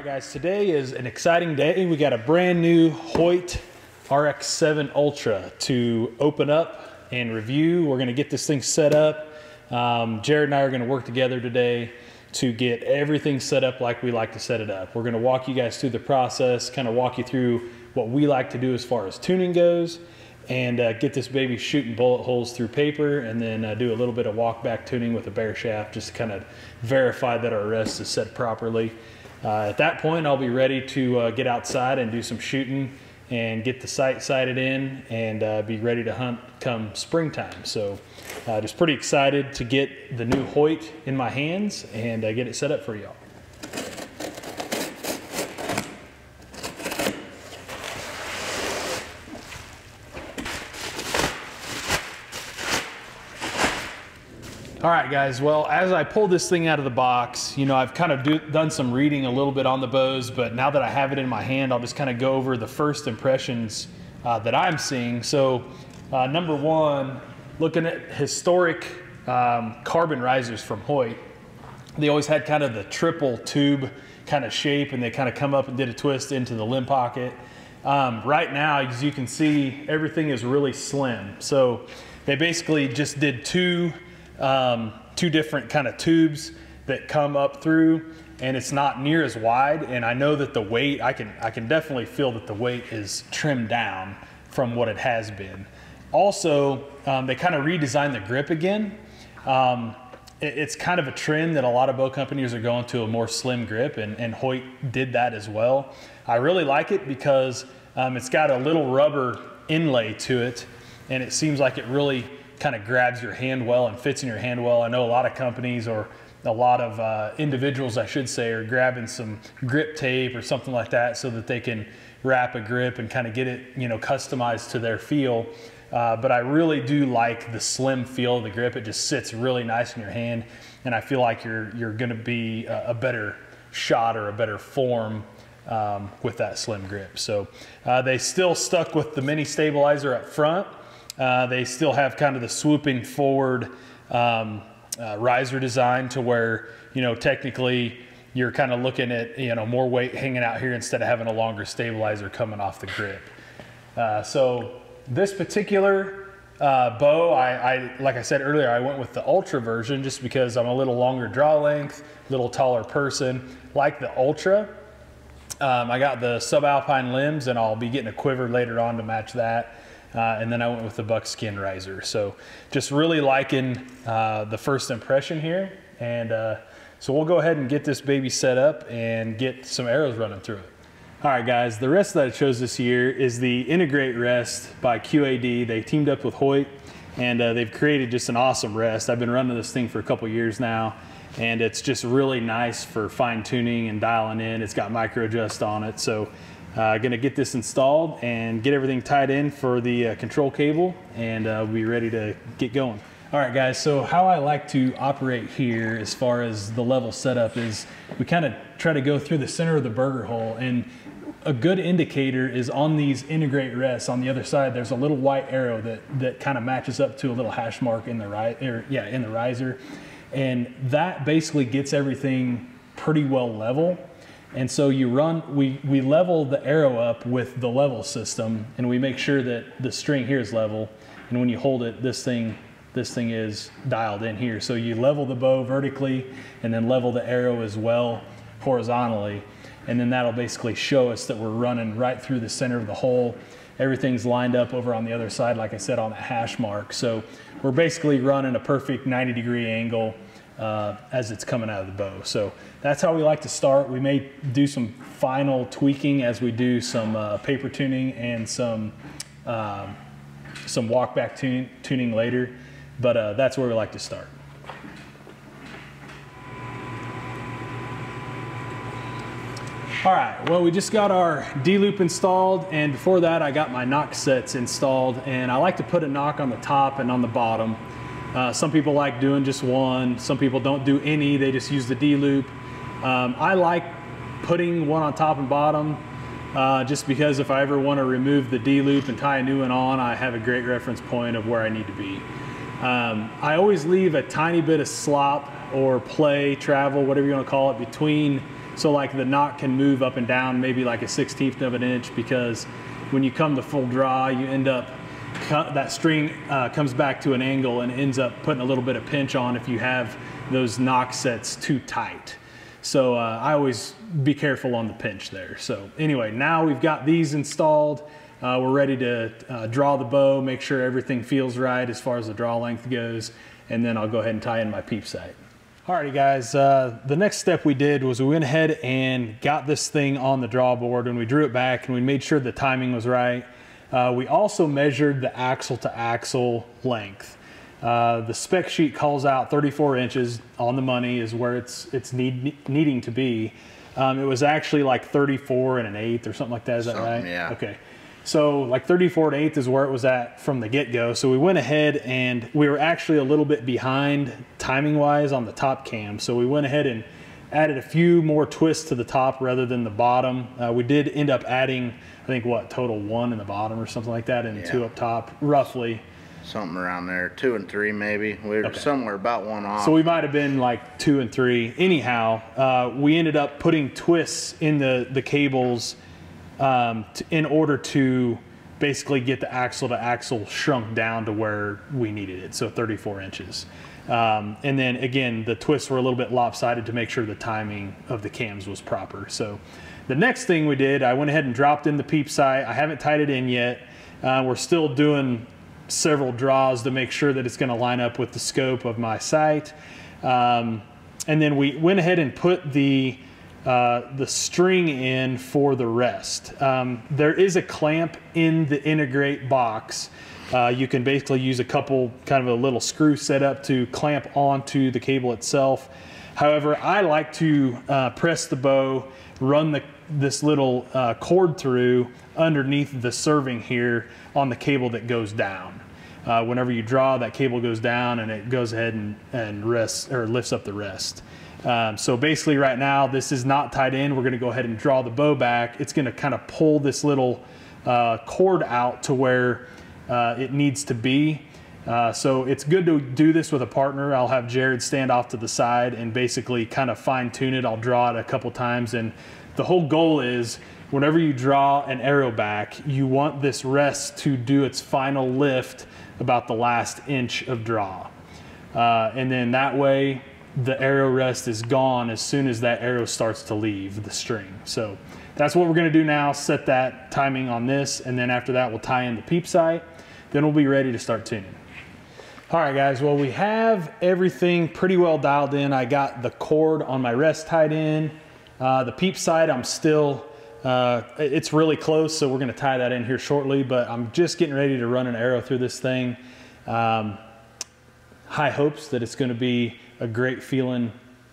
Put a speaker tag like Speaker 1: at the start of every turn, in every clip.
Speaker 1: All right guys, today is an exciting day. We got a brand new Hoyt RX-7 Ultra to open up and review. We're gonna get this thing set up. Jared and I are gonna work together today to get everything set up like we like to set it up. We're gonna walk you guys through the process, kind of walk you through what we like to do as far as tuning goes, and get this baby shooting bullet holes through paper, and then do a little bit of walk back tuning with a bare shaft just to kind of verify that our rest is set properly. At that point, I'll be ready to get outside and do some shooting and get the sight sighted in and be ready to hunt come springtime. So just pretty excited to get the new Hoyt in my hands and get it set up for y'all. All right guys, well, as I pull this thing out of the box, you know, I've kind of done some reading a little bit on the bows, but now that I have it in my hand, I'll just kind of go over the first impressions that I'm seeing. So number one, looking at historic carbon risers from Hoyt, they always had kind of the triple tube kind of shape, and they kind of come up and did a twist into the limb pocket. Right now, as you can see, everything is really slim. So they basically just did two different kind of tubes that come up through, and it's not near as wide. And I know that the weight, I can definitely feel that the weight is trimmed down from what it has been. Also, they kind of redesigned the grip again. It's kind of a trend that a lot of bow companies are going to a more slim grip, and Hoyt did that as well. I really like it because it's got a little rubber inlay to it, and it seems like it really kind of grabs your hand well and fits in your hand well. I know a lot of companies, or a lot of individuals I should say, are grabbing some grip tape or something like that so that they can wrap a grip and kind of get it, you know, customized to their feel. But I really do like the slim feel of the grip. It just sits really nice in your hand, and I feel like you're gonna be a better shot or a better form with that slim grip. So they still stuck with the mini stabilizer up front. They still have kind of the swooping forward riser design, to where, you know, technically you're kind of looking at, you know, more weight hanging out here instead of having a longer stabilizer coming off the grip. So this particular bow, like I said earlier, I went with the Ultra version just because I'm a little longer draw length, a little taller person. Like the Ultra, I got the subalpine limbs, and I'll be getting a quiver later on to match that. And then I went with the buckskin riser. So just really liking the first impression here. And so we'll go ahead and get this baby set up and get some arrows running through it. All right guys, the rest that I chose this year is the Integrate Rest by QAD. They teamed up with Hoyt, and they've created just an awesome rest. I've been running this thing for a couple years now, and it's just really nice for fine tuning and dialing in. It's got micro adjust on it. So gonna get this installed and get everything tied in for the control cable, and we'll be ready to get going. All right guys, so how I like to operate here as far as the level setup is we kind of try to go through the center of the burger hole, and a good indicator is on these Integrate Rests. On the other side, there's a little white arrow that kind of matches up to a little hash mark in the in the riser, and that basically gets everything pretty well level. And so we level the arrow up with the level system, and we make sure that the string here is level. And when you hold it, this thing is dialed in here. So you level the bow vertically and then level the arrow as well horizontally. And then that'll basically show us that we're running right through the center of the hole. Everything's lined up over on the other side, like I said, on that hash mark. So we're basically running a perfect 90-degree angle as it's coming out of the bow. So that's how we like to start. We may do some final tweaking as we do some paper tuning and some walk back tuning later, but that's where we like to start. All right, well, we just got our D-loop installed, and before that I got my knock sets installed, and I like to put a knock on the top and on the bottom. Some people like doing just one. Some people don't do any, they just use the D-loop. I like putting one on top and bottom just because if I ever want to remove the D-loop and tie a new one on, I have a great reference point of where I need to be. I always leave a tiny bit of slop or play, travel, whatever you want to call it, between So like the knot can move up and down maybe like a 1/16 of an inch, because when you come to full draw, you end up, that string comes back to an angle and ends up putting a little bit of pinch on if you have those knock sets too tight. So I always be careful on the pinch there. So anyway, now we've got these installed. We're ready to draw the bow, make sure everything feels right as far as the draw length goes, and then I'll go ahead and tie in my peep sight. Alrighty guys, the next step we did was we went ahead and got this thing on the draw board, and we drew it back and we made sure the timing was right. We also measured the axle to axle length. The spec sheet calls out 34 inches on the money is where it's needing to be. It was actually like 34 1/8 or something like that. Is that right?
Speaker 2: Yeah.
Speaker 1: Okay. So like 34 1/8 is where it was at from the get-go. So we went ahead and we were actually a little bit behind timing wise on the top cam. So we went ahead and added a few more twists to the top rather than the bottom. We did end up adding, I think what, total 1 in the bottom or something like that, and 2 up top, roughly.
Speaker 2: Something around there, 2 and 3 maybe. We were somewhere about 1 off.
Speaker 1: So we might have been like 2 and 3. Anyhow, we ended up putting twists in the cables in order to basically get the axle to axle shrunk down to where we needed it, so 34 inches. And then again, the twists were a little bit lopsided to make sure the timing of the cams was proper. So the next thing we did, I went ahead and dropped in the peep sight. I haven't tied it in yet. We're still doing several draws to make sure that it's going to line up with the scope of my sight. And then we went ahead and put the string in for the rest. There is a clamp in the Integrate box. You can basically use a couple, kind of a little screw setup to clamp onto the cable itself. However, I like to press the bow, run this little cord through underneath the serving here on the cable that goes down. Whenever you draw, that cable goes down and it goes ahead and rests, or lifts up the rest. So basically right now, this is not tied in. We're gonna go ahead and draw the bow back. It's gonna kind of pull this little cord out to where it needs to be. So it's good to do this with a partner. I'll have Jared stand off to the side and basically kind of fine tune it. I'll draw it a couple times, and the whole goal is whenever you draw an arrow back, you want this rest to do its final lift about the last inch of draw. And then that way the arrow rest is gone as soon as that arrow starts to leave the string. So that's what we're gonna do now, set that timing on this, and then after that we'll tie in the peep sight, then we'll be ready to start tuning. All right guys, well we have everything pretty well dialed in. I got the cord on my rest tied in. The peep sight, I'm still, it's really close, so we're gonna tie that in here shortly, but I'm just getting ready to run an arrow through this thing. High hopes that it's gonna be a great feeling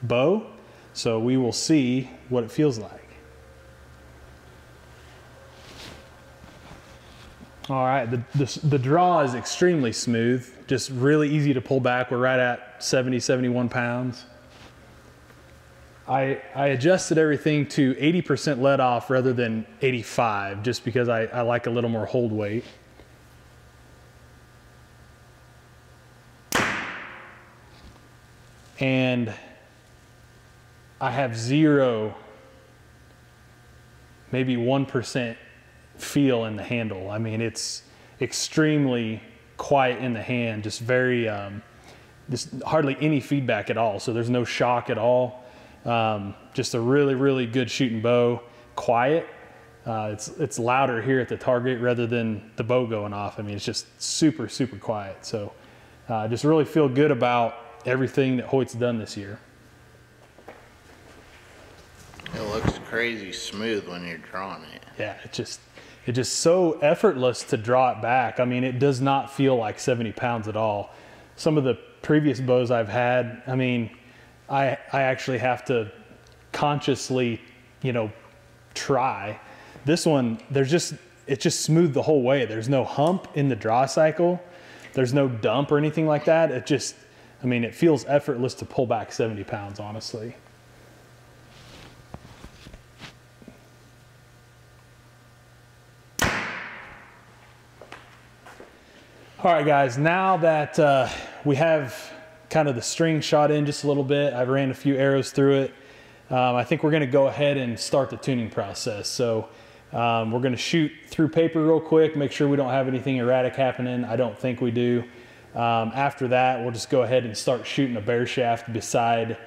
Speaker 1: bow, so we will see what it feels like. All right, the draw is extremely smooth, just really easy to pull back. We're right at 70, 71 pounds. I adjusted everything to 80% let off rather than 85, just because I like a little more hold weight. And I have 0, maybe 1% feel in the handle. I mean, it's extremely quiet in the hand, just very, just hardly any feedback at all. So there's no shock at all. Just a really, really good shooting bow, quiet. It's louder here at the target rather than the bow going off. I mean, it's just super, super quiet. So just really feel good about everything that Hoyt's done this year.
Speaker 2: It looks crazy smooth when you're drawing it.
Speaker 1: Yeah, it's just so effortless to draw it back. I mean, it does not feel like 70 pounds at all. Some of the previous bows I've had, I mean, I actually have to consciously, you know, try. This one, it's just smooth the whole way. There's no hump in the draw cycle. There's no dump or anything like that. It just, I mean, it feels effortless to pull back 70 pounds, honestly. All right, guys, now that we have kind of the string shot in just a little bit, I've ran a few arrows through it. I think we're gonna go ahead and start the tuning process. So we're gonna shoot through paper real quick, make sure we don't have anything erratic happening. I don't think we do. After that, we'll just go ahead and start shooting a bare shaft beside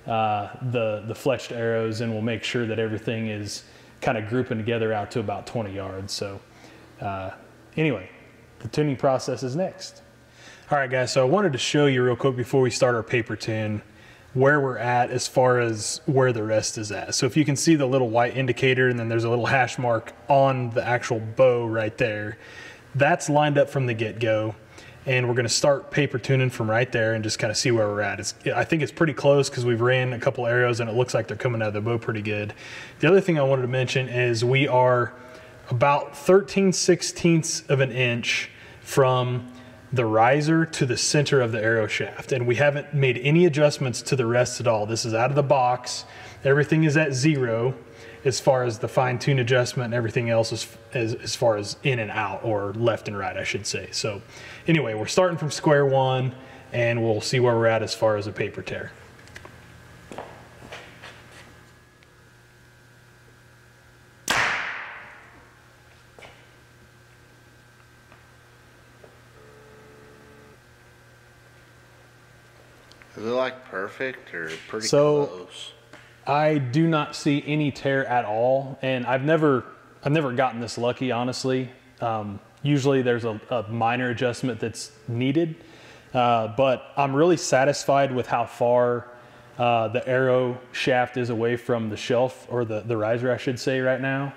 Speaker 1: the fletched arrows, and we'll make sure that everything is kind of grouping together out to about 20 yards. So anyway, the tuning process is next. All right, guys, so I wanted to show you real quick before we start our paper tune where we're at as far as where the rest is at. So if you can see the little white indicator and then there's a little hash mark on the actual bow right there, that's lined up from the get-go. And we're gonna start paper tuning from right there and just kind of see where we're at. I think it's pretty close because we've ran a couple arrows and it looks like they're coming out of the bow pretty good. The other thing I wanted to mention is we are about 13/16 of an inch from the riser to the center of the arrow shaft, and we haven't made any adjustments to the rest at all. This is out of the box. Everything is at 0 as far as the fine-tune adjustment, and everything else is as far as in and out, or left and right, I should say. So anyway, we're starting from square one, and we'll see where we're at as far as a paper tear.
Speaker 2: Is it like perfect or pretty close?
Speaker 1: I do not see any tear at all, and I've never gotten this lucky, honestly. Usually there's a minor adjustment that's needed, but I'm really satisfied with how far the arrow shaft is away from the shelf, or the riser, I should say, right now.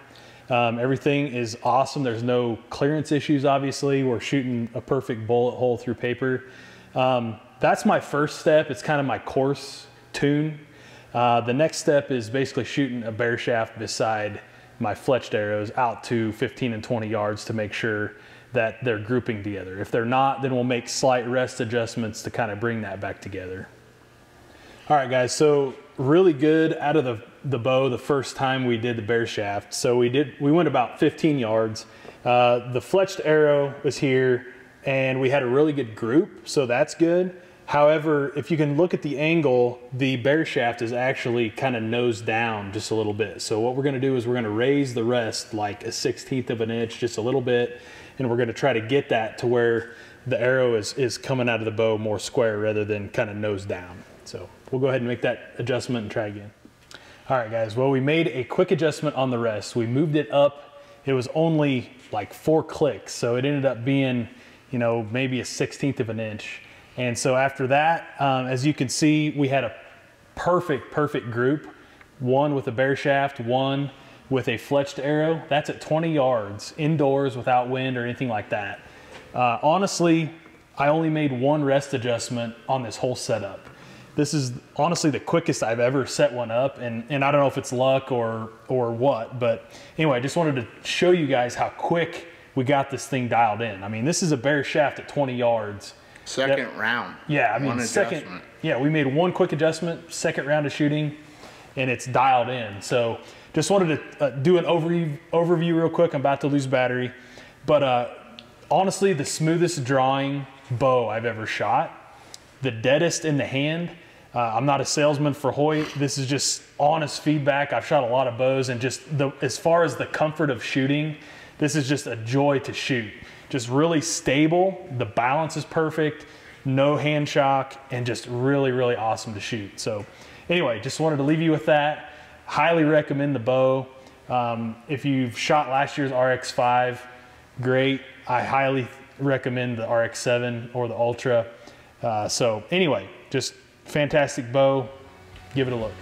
Speaker 1: Everything is awesome. There's no clearance issues, obviously. We're shooting a perfect bullet hole through paper. That's my first step. It's kind of my coarse tune. The next step is basically shooting a bare shaft beside my fletched arrows out to 15 and 20 yards to make sure that they're grouping together. If they're not, then we'll make slight rest adjustments to kind of bring that back together. All right, guys, so really good out of the bow the first time we did the bare shaft. So we went about 15 yards. The fletched arrow was here, and we had a really good group, so that's good. However, if you can look at the angle, the bare shaft is actually kind of nose down just a little bit. So what we're gonna do is we're gonna raise the rest like a 1/16 of an inch, just a little bit, and we're gonna try to get that to where the arrow is coming out of the bow more square rather than kind of nose down. So we'll go ahead and make that adjustment and try again. All right, guys, well, we made a quick adjustment on the rest. We moved it up. It was only like 4 clicks, so it ended up being, you know, maybe a 1/16 of an inch. And so after that, as you can see, we had a perfect group. One with a bare shaft, one with a fletched arrow. That's at 20 yards, indoors without wind or anything like that. Honestly, I only made 1 rest adjustment on this whole setup. This is honestly the quickest I've ever set one up, and I don't know if it's luck or what, but anyway, I just wanted to show you guys how quick we got this thing dialed in. I mean, this is a bare shaft at 20 yards.
Speaker 2: Second round.
Speaker 1: Yeah, I mean, we made 1 quick adjustment, second round of shooting, and it's dialed in. So just wanted to do an overview real quick. I'm about to lose battery. But honestly, the smoothest drawing bow I've ever shot, the deadest in the hand. I'm not a salesman for Hoyt. This is just honest feedback. I've shot a lot of bows, and just as far as the comfort of shooting, this is just a joy to shoot. Just really stable, the balance is perfect, no hand shock, and just really awesome to shoot. So anyway, just wanted to leave you with that. Highly recommend the bow. If you've shot last year's RX-5, great. I highly recommend the RX-7 or the Ultra. So anyway, just fantastic bow. Give it a look.